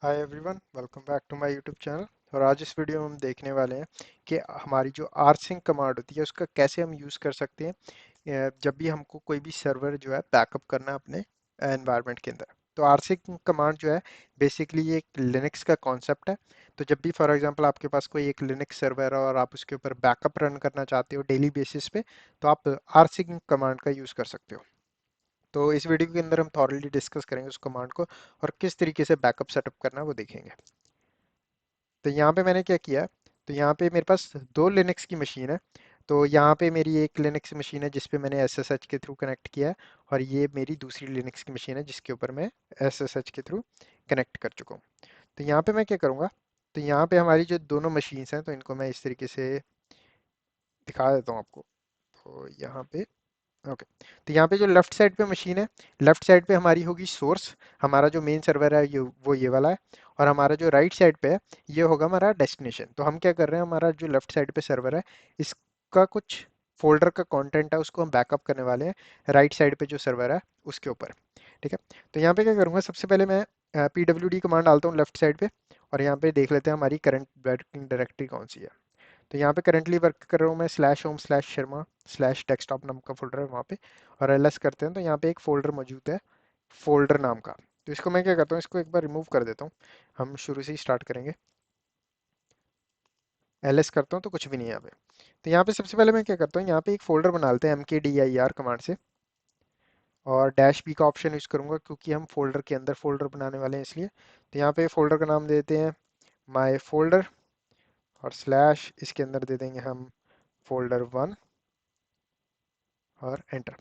Hi everyone, welcome back to my YouTube channel. और आज इस वीडियो में हम देखने वाले हैं कि हमारी जो rsync कमांड होती है उसका कैसे हम यूज़ कर सकते हैं जब भी हमको कोई भी सर्वर जो है बैकअप करना है अपने एनवायरनमेंट के अंदर। तो rsync कमांड जो है बेसिकली ये एक लिनक्स का कॉन्सेप्ट है। तो जब भी फॉर एग्जांपल आपके पास कोई एक लिनक्स सर्वर है और आप उसके ऊपर बैकअप रन करना चाहते हो डेली बेसिस पे, तो आप rsync कमांड का यूज़ कर सकते हो। तो इस वीडियो के अंदर हम थॉरली डिस्कस करेंगे उस कमांड को और किस तरीके से बैकअप सेटअप करना है वो देखेंगे। तो यहाँ पे मैंने क्या किया, तो यहाँ पे मेरे पास दो लिनक्स की मशीन है। तो यहाँ पे मेरी एक लिनक्स मशीन है जिस पे मैंने एसएसएच के थ्रू कनेक्ट किया है, और ये मेरी दूसरी लिनक्स की मशीन है जिसके ऊपर मैं एसएसएच के थ्रू कनेक्ट कर चुका हूँ। तो यहाँ पे मैं क्या करूँगा, तो यहाँ पे हमारी जो दोनों मशीन्स हैं तो इनको मैं इस तरीके से दिखा देता हूँ आपको। तो यहाँ पे ओके, तो यहाँ पे जो लेफ्ट साइड पे मशीन है, लेफ्ट साइड पे हमारी होगी सोर्स, हमारा जो मेन सर्वर है ये वो ये वाला है। और हमारा जो राइट साइड पे है ये होगा हमारा डेस्टिनेशन। तो हम क्या कर रहे हैं, हमारा जो लेफ्ट साइड पे सर्वर है इसका कुछ फोल्डर का कंटेंट है उसको हम बैकअप करने वाले हैं राइट साइड पे जो सर्वर है उसके ऊपर। ठीक है, तो यहाँ पे क्या करूँगा, सबसे पहले मैं PWD कमांड डालता हूँ लेफ्ट साइड पे, और यहाँ पे देख लेते हैं हमारी करंट वर्किंग डायरेक्टरी कौन सी है। तो यहाँ पे करंटली वर्क कर रहा हूँ मैं /home/शर्मा /डेस्कटॉप नाम का फोल्डर है वहाँ पे। और ls करते हैं तो यहाँ पे एक फोल्डर मौजूद है फोल्डर नाम का। तो इसको मैं क्या करता हूँ, इसको एक बार रिमूव कर देता हूँ। हम शुरू से ही स्टार्ट करेंगे। ls करता हूँ तो कुछ भी नहीं है यहाँ पे। तो यहाँ पे सबसे पहले मैं क्या करता हूँ, यहाँ पे एक फोल्डर बना लेते हैं mkdir कमांड से। और -b का ऑप्शन यूज़ करूंगा क्योंकि हम फोल्डर के अंदर फोल्डर बनाने वाले हैं इसलिए। तो यहाँ पे फोल्डर का नाम देते हैं माई फोल्डर, और स्लैश इसके अंदर दे देंगे हम फोल्डर 1, और एंटर।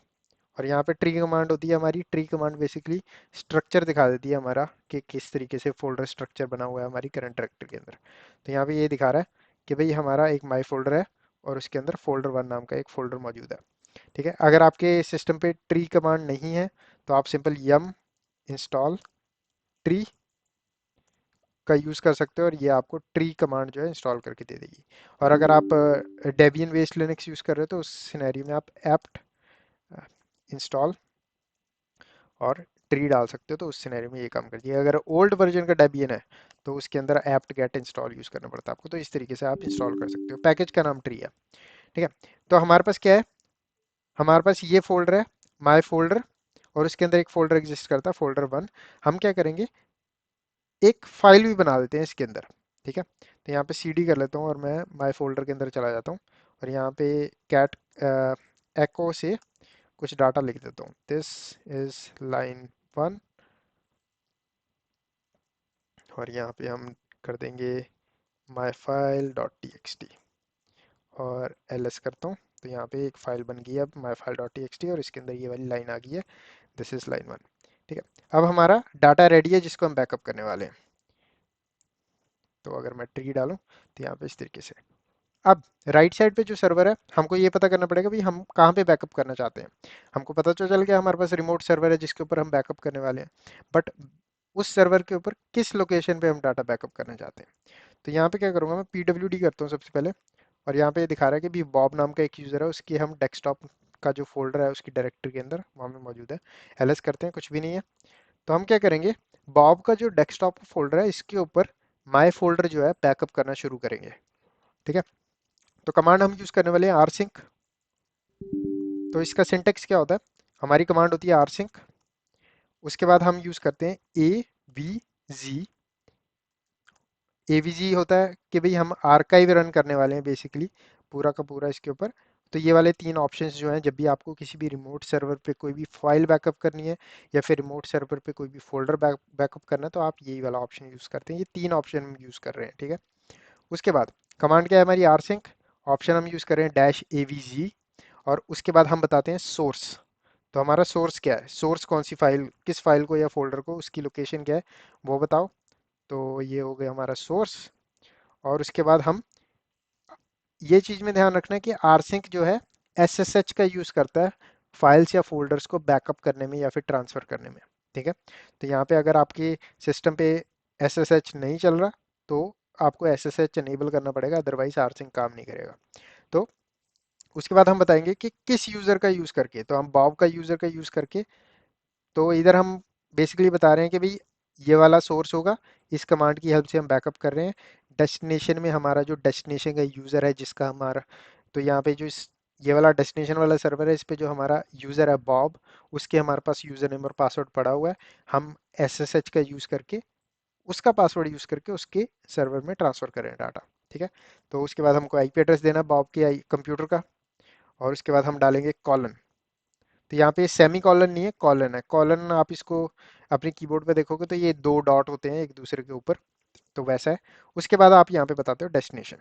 और यहाँ पे ट्री कमांड होती है हमारी। ट्री कमांड बेसिकली स्ट्रक्चर दिखा देती है हमारा कि किस तरीके से फोल्डर स्ट्रक्चर बना हुआ है हमारी करंट डायरेक्टरी के अंदर। तो यहाँ पे ये दिखा रहा है कि भाई हमारा एक माई फोल्डर है और उसके अंदर फोल्डर 1 नाम का एक फोल्डर मौजूद है। ठीक है, अगर आपके सिस्टम पे ट्री कमांड नहीं है तो आप सिंपल यम इंस्टॉल ट्री का यूज़ कर सकते हो और ये आपको ट्री कमांड जो है इंस्टॉल करके दे देगी। और अगर आप डेबियन बेस्ड लिनक्स यूज़ कर रहे हो तो उस सिनेरियो में आप एप्ट इंस्टॉल और ट्री डाल सकते हो, तो उस सिनेरियो में ये काम करती है। अगर ओल्ड वर्जन का डेबियन है तो उसके अंदर एप्ट गेट इंस्टॉल यूज़ करना पड़ता है आपको। तो इस तरीके से आप इंस्टॉल कर सकते हो। पैकेज का नाम ट्री है। ठीक है, तो हमारे पास क्या है, हमारे पास ये फोल्डर है माई फोल्डर, और उसके अंदर एक फोल्डर एग्जिस्ट करता है फोल्डर 1। हम क्या करेंगे, एक फाइल भी बना देते हैं इसके अंदर। ठीक है, तो यहाँ पे cd कर लेता हूँ और मैं माई फोल्डर के अंदर चला जाता हूँ। और यहाँ पे कैट एको से कुछ डाटा लिख देता हूँ, दिस इज लाइन 1। और यहाँ पे हम कर देंगे माई फाइल डॉट टी और ls करता हूँ। तो यहाँ पे एक फाइल बन गई है अब माई फाइल डॉट टी और इसके अंदर ये वाली लाइन आ गई है, दिस इज लाइन 1। ठीक है, अब हमारा डाटा रेडी है जिसको हम बैकअप करने वाले हैं। तो अगर मैं ट्री डालूँ तो यहाँ पे इस तरीके से, अब राइट साइड पे जो सर्वर है हमको ये पता करना पड़ेगा भाई हम कहाँ पे बैकअप करना चाहते हैं। हमको पता तो चल गया हमारे पास रिमोट सर्वर है जिसके ऊपर हम बैकअप करने वाले हैं, बट उस सर्वर के ऊपर किस लोकेशन पे हम डाटा बैकअप करना चाहते हैं। तो यहाँ पे क्या करूँगा, मैं PWD करता हूँ सबसे पहले। और यहाँ पे ये दिखा रहा है कि भी बॉब नाम का एक यूज़र है, उसकी हम डेस्कटॉप का जो फोल्डर है उसकी डायरेक्टरी के अंदर वहाँ में मौजूद है। ls करते हैं, कुछ भी नहीं है। तो हम क्या करेंगे, बॉब का जो डेस्कटॉप फोल्डर है इसके ऊपर माई फोल्डर जो है बैकअप करना शुरू करेंगे। ठीक है, तो कमांड हम यूज़ करने वाले हैं rsync। तो इसका सिंटेक्स क्या होता है, हमारी कमांड होती है rsync, उसके बाद हम यूज़ करते हैं avg। avg होता है कि भाई हम आर्काइव रन करने वाले हैं बेसिकली पूरा का पूरा इसके ऊपर। तो ये वाले तीन ऑप्शंस जो हैं, जब भी आपको किसी भी रिमोट सर्वर पे कोई भी फाइल बैकअप करनी है या फिर रिमोट सर्वर पे कोई भी फोल्डर बैकअप करना है तो आप यही वाला ऑप्शन यूज़ करते हैं। ये तीन ऑप्शन हम यूज़ कर रहे हैं। ठीक है, उसके बाद कमांड क्या है हमारी rsync, ऑप्शन हम यूज़ कर रहे हैं -avg, और उसके बाद हम बताते हैं सोर्स। तो हमारा सोर्स क्या है, सोर्स कौन सी फाइल, किस फाइल को या फोल्डर को, उसकी लोकेशन क्या है वो बताओ। तो ये हो गया हमारा सोर्स। और उसके बाद हम ये चीज़ में ध्यान रखना है कि rsync जो है SSH का यूज़ करता है फाइल्स या फोल्डर्स को बैकअप करने में या फिर ट्रांसफ़र करने में। ठीक है, तो यहाँ पे अगर आपके सिस्टम पे SSH नहीं चल रहा तो आपको SSH इनेबल करना पड़ेगा, अदरवाइज rsync काम नहीं करेगा। तो उसके बाद हम बताएंगे कि किस यूज़र का यूज़ करके, तो हम बॉब का यूज़र का यूज़ करके। तो इधर हम बेसिकली बता रहे हैं कि भाई ये वाला सोर्स होगा, इस कमांड की हेल्प से हम बैकअप कर रहे हैं। डेस्टिनेशन में हमारा जो डेस्टिनेशन का यूज़र है जिसका हमारा, तो यहाँ पे जो इस ये वाला डेस्टिनेशन वाला सर्वर है, इस पे जो हमारा यूज़र है बॉब, उसके हमारे पास यूज़र नेम और पासवर्ड पड़ा हुआ है। हम एसएसएच का यूज़ करके, उसका पासवर्ड यूज़ करके उसके सर्वर में ट्रांसफ़र करें डाटा। ठीक है, तो उसके बाद हमको आईपी एड्रेस देना है बॉब के कंप्यूटर का, और उसके बाद हम डालेंगे कॉलन। तो यहाँ पे सेमी कॉलन नहीं है, कॉलन है। कॉलन आप इसको अपने कीबोर्ड पे देखोगे तो ये दो डॉट होते हैं एक दूसरे के ऊपर, तो वैसा है। उसके बाद आप यहाँ पे बताते हो डेस्टिनेशन,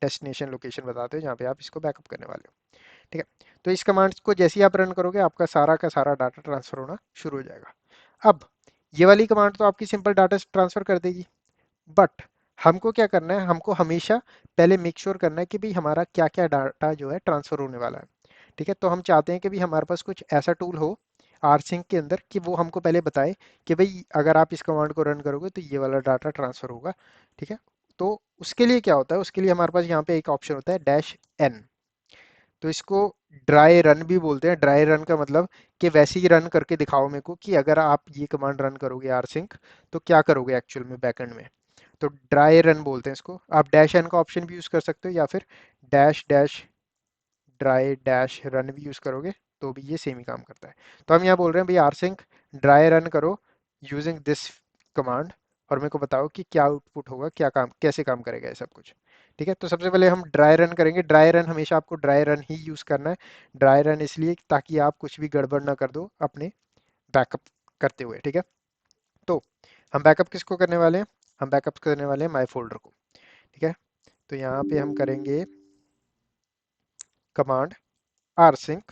डेस्टिनेशन लोकेशन बताते हो जहाँ पे आप इसको बैकअप करने वाले हो। ठीक है, तो इस कमांड्स को जैसे ही आप रन करोगे आपका सारा का सारा डाटा ट्रांसफर होना शुरू हो जाएगा। अब ये वाली कमांड तो आपकी सिंपल डाटा ट्रांसफर कर देगी, बट हमको क्या करना है, हमको हमेशा पहले मेक श्योर करना है कि भाई हमारा क्या क्या डाटा जो है ट्रांसफर होने वाला है। ठीक है, तो हम चाहते हैं कि भाई हमारे पास कुछ ऐसा टूल हो आरसिंक के अंदर कि वो हमको पहले बताए कि भाई अगर आप इस कमांड को रन करोगे तो ये वाला डाटा ट्रांसफर होगा। ठीक है, तो उसके लिए क्या होता है, उसके लिए हमारे पास यहाँ पे एक ऑप्शन होता है -n। तो इसको ड्राई रन भी बोलते हैं। ड्राई रन का मतलब कि वैसे ही रन करके दिखाओ मेरे को कि अगर आप ये कमांड रन करोगे आरसिंक तो क्या करोगे एक्चुअल में बैकएंड में। तो ड्राई रन बोलते हैं इसको। आप -n का ऑप्शन भी यूज कर सकते हो, या फिर dash dash dry dash run भी यूज करोगे तो भी ये सेम ही काम करता है। तो हम यहाँ बोल रहे हैं भाई आरसिंक ड्राई रन करो यूजिंग दिस कमांड, और मेरे को बताओ कि क्या आउटपुट होगा, क्या काम कैसे काम करेगा ये सब कुछ। ठीक है, तो सबसे पहले हम ड्राई रन करेंगे। ड्राई रन हमेशा आपको ड्राई रन ही यूज करना है। ड्राई रन इसलिए ताकि आप कुछ भी गड़बड़ ना कर दो अपने बैकअप करते हुए। ठीक है, तो हम बैकअप किसको करने वाले हैं, हम बैकअप करने वाले हैं माई फोल्डर को। ठीक है, तो यहाँ पे हम करेंगे कमांड rsync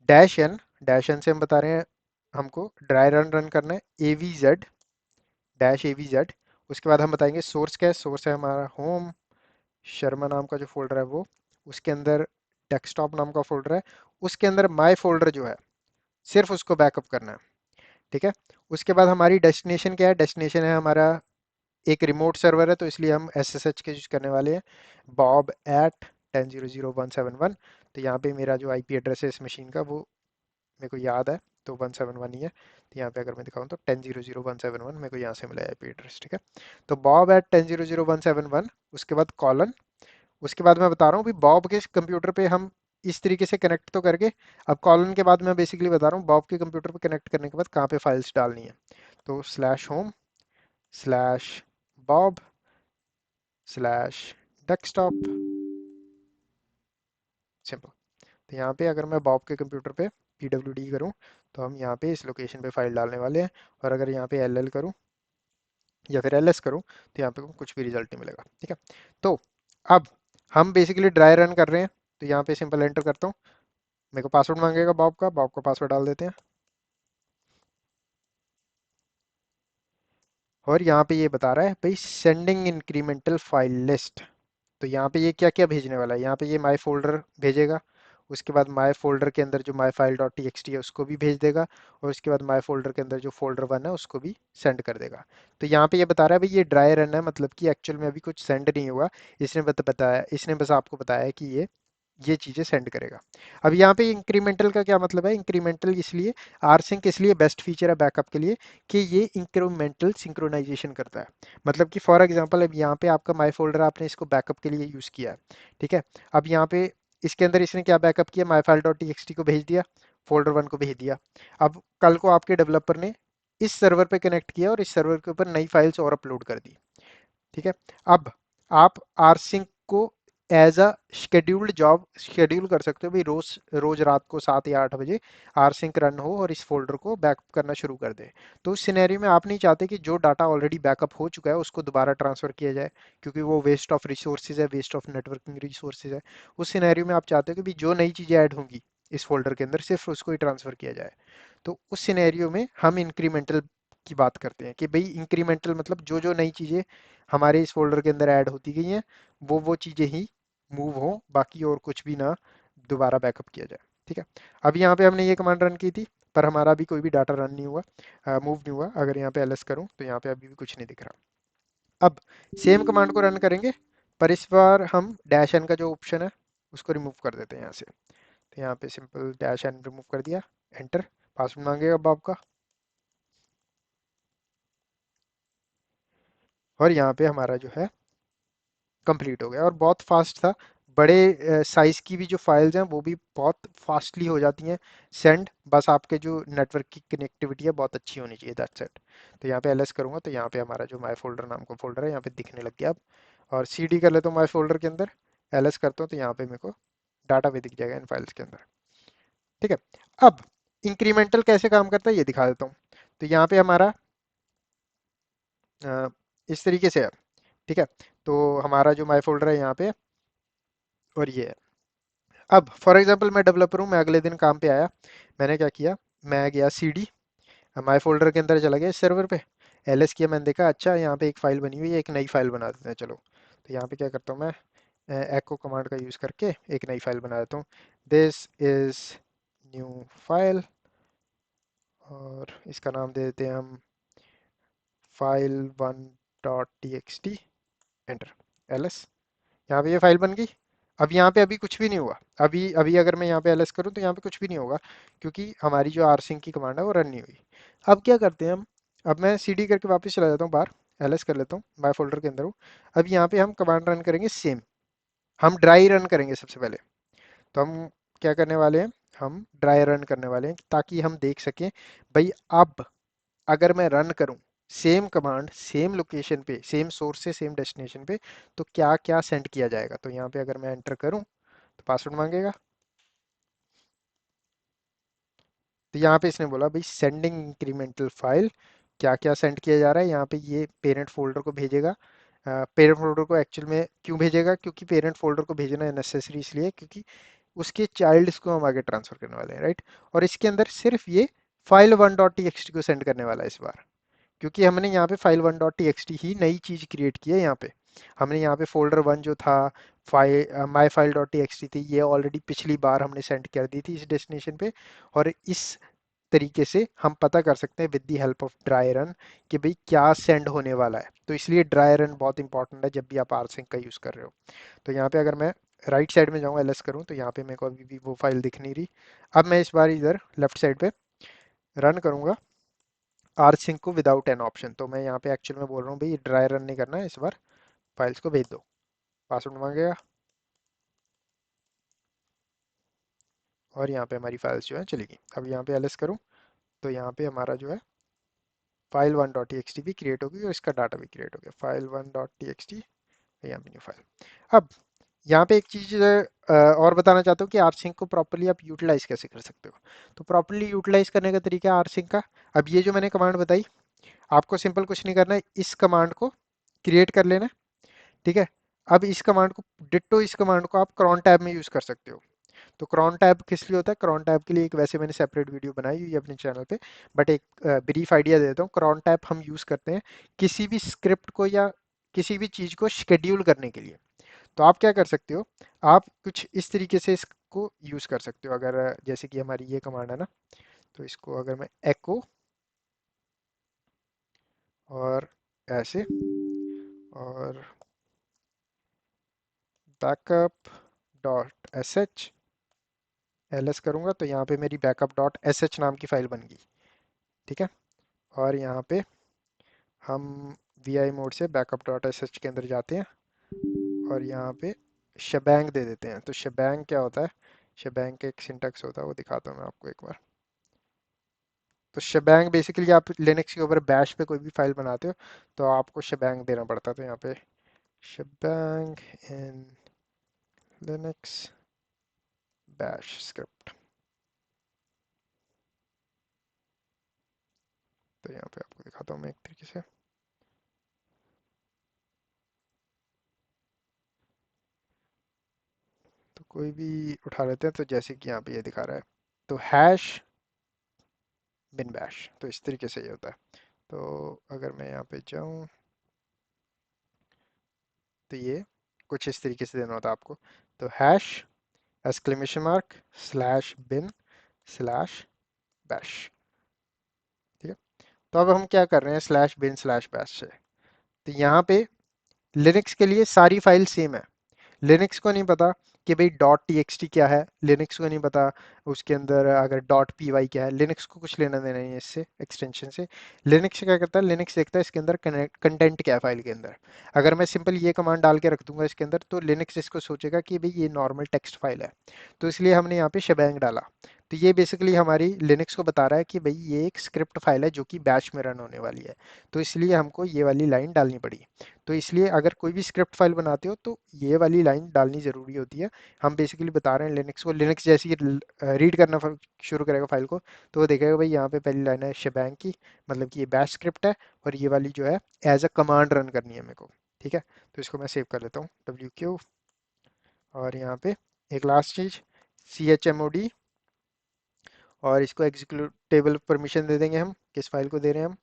-n। -n से हम बता रहे हैं हमको ड्राई रन रन करना है avz -avz। उसके बाद हम बताएंगे सोर्स क्या है, सोर्स है हमारा होम शर्मा नाम का जो फोल्डर है वो, उसके अंदर डेस्कटॉप नाम का फोल्डर है, उसके अंदर माई फोल्डर जो है सिर्फ उसको बैकअप करना है। ठीक है, उसके बाद हमारी डेस्टिनेशन क्या है, डेस्टिनेशन है हमारा एक रिमोट सर्वर है, तो इसलिए हम SSH के यूज करने वाले हैं bob@10.0.0.171। तो यहाँ पे मेरा जो आईपी एड्रेस है इस मशीन का वो मेरे को याद है, तो 171 ही है। तो यहाँ पे अगर मैं दिखाऊँ तो 10.0.0.171 मेरे को यहाँ से मिला है आईपी एड्रेस। ठीक है, तो bob@10.0.0.171, उसके बाद कॉलन। उसके बाद मैं बता रहा हूँ भी बॉब के कंप्यूटर पे हम इस तरीके से कनेक्ट तो करके, अब कॉलन के बाद मैं बेसिकली बता रहा हूँ बॉब के कंप्यूटर पे कनेक्ट करने के बाद कहाँ पे फाइल्स डालनी है। तो /home/bob/desktop, सिंपल। तो यहाँ पे अगर मैं बॉब के कंप्यूटर पे pwd करूँ तो हम यहाँ पे इस लोकेशन पे फाइल डालने वाले हैं, और अगर यहाँ पे ll करूँ या फिर ls करूँ तो यहाँ पे कुछ भी रिजल्ट नहीं मिलेगा। ठीक है, तो अब हम बेसिकली ड्राई रन कर रहे हैं, तो यहाँ पे सिंपल एंटर करता हूँ। मेरे को पासवर्ड मांगेगा बॉब का पासवर्ड डाल देते हैं, और यहाँ पे ये बता रहा है भाई सेंडिंग इंक्रीमेंटल फाइल लिस्ट। तो यहाँ पे ये क्या क्या भेजने वाला है, यहाँ पे ये माई फोल्डर भेजेगा, उसके बाद माई फोल्डर के अंदर जो my file dot T X T है उसको भी भेज देगा, और उसके बाद माई फोल्डर के अंदर जो फोल्डर वन है उसको भी सेंड कर देगा। तो यहाँ पे ये बता रहा है भाई ये ड्राई रन है, मतलब कि एक्चुअल में अभी कुछ सेंड नहीं हुआ। इसने बताया, इसने बस आपको बताया है कि ये चीज़ें सेंड करेगा। अब यहाँ पे इंक्रीमेंटल का क्या मतलब है, इंक्रीमेंटल इसलिए आरसिंक इसलिए बेस्ट फीचर है बैकअप के लिए कि ये इंक्रीमेंटल सिंक्रोनाइजेशन करता है। मतलब कि फॉर एग्जांपल अब यहाँ पे आपका माई फोल्डर आपने इसको बैकअप के लिए यूज़ किया है। ठीक है, अब यहाँ पे इसके अंदर इसने क्या बैकअप किया, my file dot T X T को भेज दिया, फोल्डर वन को भेज दिया। अब कल को आपके डेवलपर ने इस सर्वर पे कनेक्ट किया और इस सर्वर के ऊपर नई फाइल्स और अपलोड कर दी। ठीक है, अब आप आरसिंक को as a scheduled job schedule कर सकते हो भाई, रोज रोज रात को 7 या 8 बजे आरसिंक रन हो और इस फोल्डर को बैकअप करना शुरू कर दे। तो उस सिनेरियो में आप नहीं चाहते कि जो डाटा ऑलरेडी बैकअप हो चुका है उसको दोबारा ट्रांसफर किया जाए, क्योंकि वो वेस्ट ऑफ रिसोर्सेज है, वेस्ट ऑफ नेटवर्किंग रिसोर्सेज है। उस सिनेरियो में आप चाहते हो कि भाई जो नई चीज़ें ऐड होंगी इस फोल्डर के अंदर सिर्फ उसको ही ट्रांसफर किया जाए। तो उस सिनेरियो में हम इंक्रीमेंटल की बात करते हैं कि भाई इंक्रीमेंटल मतलब जो जो नई चीज़ें हमारे इस फोल्डर के अंदर ऐड होती गई हैं वो चीज़ें ही मूव हो, बाकी और कुछ भी ना दोबारा बैकअप किया जाए। ठीक है, अब यहाँ पे हमने ये कमांड रन की थी पर हमारा अभी कोई भी डाटा रन नहीं हुआ, मूव नहीं हुआ। अगर यहाँ पे ls करूँ तो यहाँ पे अभी भी कुछ नहीं दिख रहा। अब सेम कमांड को रन करेंगे, पर इस बार हम -n का जो ऑप्शन है उसको रिमूव कर देते हैं यहाँ से। तो यहाँ पे सिंपल -n रिमूव कर दिया, एंटर। पासवर्ड मांगेगा अब आपका, और यहाँ पे हमारा जो है कंप्लीट हो गया, और बहुत फास्ट था। बड़े साइज की भी जो फाइल्स हैं वो भी बहुत फास्टली हो जाती हैं सेंड, बस आपके जो नेटवर्क की कनेक्टिविटी है बहुत अच्छी होनी चाहिए, दैट्स इट। तो यहाँ पे एलएस करूँगा तो यहाँ पे हमारा जो माई फोल्डर नाम का फोल्डर है यहाँ पे दिखने लग गया अब। और सीडी कर लेता हूँ माई फोल्डर के अंदर, एलएस करता हूँ तो यहाँ पे मेरे को डाटा भी दिख जाएगा इन फाइल्स के अंदर। ठीक है। अब इंक्रीमेंटल कैसे काम करता है ये दिखा देता हूँ। तो यहाँ पे हमारा अ, इस तरीके से है। ठीक है। तो हमारा जो माई फोल्डर है यहाँ पे, और ये है। अब फॉर एग्जांपल मैं डेवलपर हूँ, मैं अगले दिन काम पे आया, मैंने क्या किया, मैं गया सीडी, माई फोल्डर के अंदर चला गया इस सर्वर पे, एलएस किया, मैंने देखा अच्छा यहाँ पे एक फाइल बनी हुई है, एक नई फाइल बना देते हैं चलो। तो यहाँ पे क्या करता हूँ मैं, एको कमांड का यूज़ करके एक नई फाइल बना देता हूँ। दिस इज़ न्यू फाइल, और इसका नाम दे देते हैं हम file one dot T X T, enter, LS. यहाँ पे ये फाइल बन गई। अब यहाँ पे अभी कुछ भी नहीं हुआ, अभी अभी अगर मैं यहाँ पे एलएस करूँ तो यहाँ पे कुछ भी नहीं होगा, क्योंकि हमारी जो आरसिंक की कमांड है वो रन नहीं हुई। अब क्या करते हैं हम, अब मैं सीडी करके वापस चला जाता हूँ बाहर, एलएस कर लेता हूँ, माय फोल्डर के अंदर हूँ। अब यहाँ पे हम कमांड रन करेंगे सेम, हम ड्राई रन करेंगे सबसे पहले। तो हम क्या करने वाले हैं, हम ड्राई रन करने वाले हैं ताकि हम देख सकें भाई अब अगर मैं रन करूं सेम कमांड सेम लोकेशन पे, सेम सोर्स से सेम डेस्टिनेशन पे, तो क्या क्या सेंड किया जाएगा। तो यहाँ पे अगर मैं एंटर करूं तो पासवर्ड मांगेगा। तो यहाँ पे इसने बोला भाई सेंडिंग इंक्रीमेंटल फाइल, क्या क्या सेंड किया जा रहा है। यहाँ पे ये पेरेंट फोल्डर को भेजेगा। पेरेंट फोल्डर को एक्चुअल में क्यों भेजेगा, क्योंकि पेरेंट फोल्डर को भेजना है नेसेसरी इसलिए क्योंकि उसके चाइल्ड्स को हम आगे ट्रांसफर करने वाले हैं, राइट। और इसके अंदर सिर्फ ये file one dot T X T को सेंड करने वाला है इस बार, क्योंकि हमने यहाँ पे file one dot T X T ही नई चीज क्रिएट की है। यहाँ पे हमने यहाँ पे फोल्डर वन जो था, file my file dot T X T थी, ये ऑलरेडी पिछली बार हमने सेंड कर दी थी इस डेस्टिनेशन पे। और इस तरीके से हम पता कर सकते हैं with the help of dry run कि भाई क्या सेंड होने वाला है। तो इसलिए ड्राई रन बहुत इंपॉर्टेंट है जब भी आप आरसिंक का यूज़ कर रहे हो। तो यहाँ पे अगर मैं राइट साइड में जाऊँ एलएस करूँ तो यहाँ पे मेरे को अभी भी वो फाइल दिख नहीं रही। अब मैं इस बार इधर लेफ्ट साइड पे रन करूँगा आरसिंक को विदाउट एन ऑप्शन, तो मैं यहाँ पे एक्चुअल में बोल रहा हूँ भाई ड्राई रन नहीं करना है इस बार, फाइल्स को भेज दो। पासवर्ड मांगेगा, और यहाँ पे हमारी फाइल्स जो है चलेगी। अब यहाँ पे एलएस करूँ तो यहाँ पे हमारा जो है file one dot T X T भी क्रिएट होगी और इसका डाटा भी क्रिएट हो गया, file one dot T X T, यहाँ पे न्यू फाइल। अब यहाँ पे एक चीज़ और बताना चाहता हूँ कि आरसिंक को प्रॉपरली आप यूटिलाइज कैसे कर सकते हो। तो प्रॉपरली यूटिलाइज करने का तरीका है आरसिंक का, अब ये जो मैंने कमांड बताई, आपको सिंपल कुछ नहीं करना है, इस कमांड को क्रिएट कर लेना है। ठीक है। अब इस कमांड को डिट्टो इस कमांड को आप क्रॉन टैब में यूज़ कर सकते हो। तो क्रॉन टैब किस लिए होता है, क्रॉन टैब के लिए एक वैसे मैंने सेपरेट वीडियो बनाई हुई है अपने चैनल पे, बट एक ब्रीफ आइडिया दे देता हूँ। क्रॉन टैब हम यूज़ करते हैं किसी भी स्क्रिप्ट को या किसी भी चीज़ को शेड्यूल करने के लिए। तो आप क्या कर सकते हो, आप कुछ इस तरीके से इसको यूज़ कर सकते हो। अगर जैसे कि हमारी ये कमांड है ना, तो इसको अगर मैं एको और ऐसे और backup dot S H L S करूँगा तो यहाँ पे मेरी बैकअप डॉट एस एच नाम की फाइल बन गई। ठीक है। और यहाँ पे हम वी आई मोड से बैकअप डॉट एस एच के अंदर जाते हैं और यहाँ पे शबैंग दे देते हैं। तो शबैंग क्या होता है, शबैंग का एक सिंटैक्स होता है वो दिखाता हूँ मैं आपको एक बार। तो शबैंग बेसिकली आप लिनक्स के ऊपर बैश पे कोई भी फाइल बनाते हो तो आपको शबैंग देना पड़ता है। तो यहाँ पे shebang in Linux bash script, तो यहाँ पे आपको दिखाता हूँ मैं एक तरीके से। तो कोई भी उठा लेते हैं, तो जैसे कि यहाँ पे ये दिखा रहा है, तो हैश बिन बैश, तो इस तरीके से ये होता है। तो अगर मैं यहाँ पे जाऊँ तो ये कुछ इस तरीके से देना होता है आपको। तो hash exclamation mark slash bin slash bash. ठीक है। तो अब हम क्या कर रहे हैं स्लैश बिन स्लैश बैश से, तो यहाँ पे लिनक्स के लिए सारी फाइल सेम है, लिनक्स को नहीं पता कि भाई डॉट टी एक्स टी क्या है, लिनक्स को नहीं पता उसके अंदर अगर डॉट पी वाई क्या है, लिनक्स को कुछ लेना देना नहीं है इससे एक्सटेंशन से। लिनक्स क्या करता है, लिनक्स देखता है इसके अंदर कंटेंट क्या है फाइल के अंदर। अगर मैं सिंपल ये कमांड डाल के रख दूंगा इसके अंदर, तो लिनक्स इसको सोचेगा कि भाई ये नॉर्मल टेक्स्ट फाइल है, तो इसलिए हमने यहाँ पे शबैंग डाला। तो ये बेसिकली हमारी लिनक्स को बता रहा है कि भाई ये एक स्क्रिप्ट फाइल है जो कि बैच में रन होने वाली है, तो इसलिए हमको ये वाली लाइन डालनी पड़ी। तो इसलिए अगर कोई भी स्क्रिप्ट फाइल बनाते हो तो ये वाली लाइन डालनी ज़रूरी होती है। हम बेसिकली बता रहे हैं लिनक्स को, लिनक्स जैसे ही रीड करना शुरू करेगा फाइल को, तो वो देखेगा भाई यहाँ पे पहली लाइन है शबैंग की, मतलब कि ये बैश स्क्रिप्ट है, और ये वाली जो है एज अ कमांड रन करनी है मेरे को। ठीक है, तो इसको मैं सेव कर लेता हूँ WQ, और यहाँ पे एक लास्ट चीज़ CHMOD, और इसको एग्जीक्यूटेबल परमिशन दे देंगे हम, किस फाइल को दे रहे हैं हम।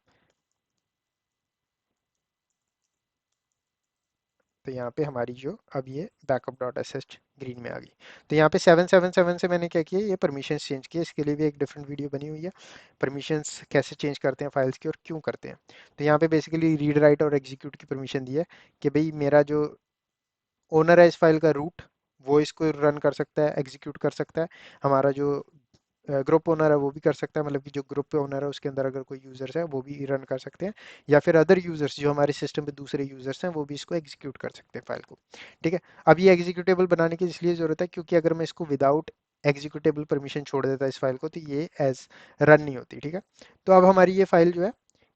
तो यहाँ पे हमारी जो अब ये backup dot S H green में आ गई। तो यहाँ पे 777 से मैंने क्या किया, ये परमिशंस चेंज किए, इसके लिए भी एक डिफरेंट वीडियो बनी हुई है, परमिशंस कैसे चेंज करते हैं फाइल्स की और क्यों करते हैं। तो यहाँ पे बेसिकली रीड राइट और एग्जीक्यूट की परमिशन दी है कि भाई मेरा जो ओनर है इस फाइल का, रूट, वो इसको रन कर सकता है, एग्जीक्यूट कर सकता है। हमारा जो ग्रुप ओनर है वो भी कर सकता है, मतलब कि जो ग्रुप ओनर है उसके अंदर अगर कोई यूजर्स है वो भी रन कर सकते हैं, या फिर अदर यूजर्स जो हमारे सिस्टम पे दूसरे यूजर्स हैं वो भी इसको एग्जीक्यूट कर सकते हैं फाइल को। ठीक है, अब ये एग्जीक्यूटेबल बनाने की इसलिए जरूरत है क्योंकि अगर मैं इसको विदाउट एग्जीक्यूटेबल परमिशन छोड़ देता इस फाइल को तो ये एज रन नहीं होती। ठीक है, तो अब हमारी ये फाइल जो है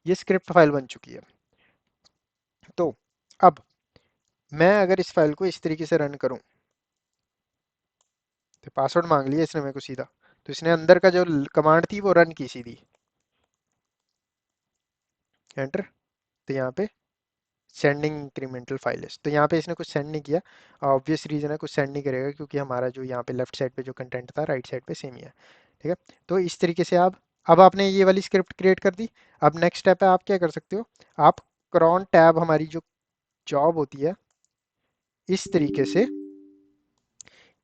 ये स्क्रिप्ट फाइल बन चुकी है। तो अब मैं अगर इस फाइल को इस तरीके से रन करूं, तो पासवर्ड मांग लिया इसने मेरे को सीधा, तो इसने अंदर का जो कमांड थी वो रन की सीधी, एंटर। तो यहाँ पे सेंडिंग इंक्रीमेंटल फाइल्स, तो यहाँ पे इसने कुछ सेंड नहीं किया। ऑब्वियस रीजन है, कुछ सेंड नहीं करेगा क्योंकि हमारा जो यहाँ पे लेफ्ट साइड पे जो कंटेंट था राइट साइड पे सेम ही है। ठीक है, तो इस तरीके से आप, अब आपने ये वाली स्क्रिप्ट क्रिएट कर दी। अब नेक्स्ट स्टेप है, आप क्या कर सकते हो, आप क्रॉन टैब हमारी जो जॉब होती है इस तरीके से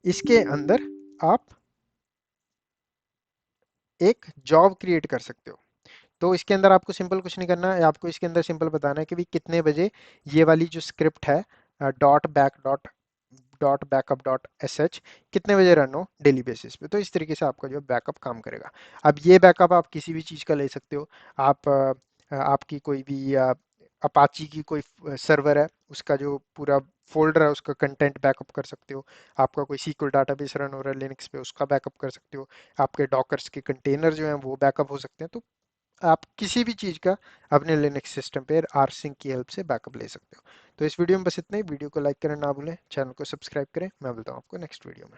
इसके अंदर आप एक जॉब क्रिएट कर सकते हो। तो इसके अंदर आपको सिंपल कुछ नहीं करना है, आपको इसके अंदर सिंपल बताना है कि भाई कितने बजे ये वाली जो स्क्रिप्ट है dot back dot dot backup dot S H कितने बजे रन हो डेली बेसिस पे। तो इस तरीके से आपका जो बैकअप काम करेगा। अब ये बैकअप आप किसी भी चीज़ का ले सकते हो। आप आपकी कोई भी अपाची की कोई सर्वर है उसका जो पूरा फोल्डर है उसका कंटेंट बैकअप कर सकते हो। आपका कोई सीक्वल डाटाबेस रन हो रहा है लिनक्स पे उसका बैकअप कर सकते हो। आपके डॉकर्स के कंटेनर जो हैं वो बैकअप हो सकते हैं। तो आप किसी भी चीज़ का अपने लिनक्स सिस्टम पे rsync की हेल्प से बैकअप ले सकते हो। तो इस वीडियो में बस इतना ही। वीडियो को लाइक करना ना भूलें, चैनल को सब्सक्राइब करें। मैं मिलता हूँ आपको नेक्स्ट वीडियो में।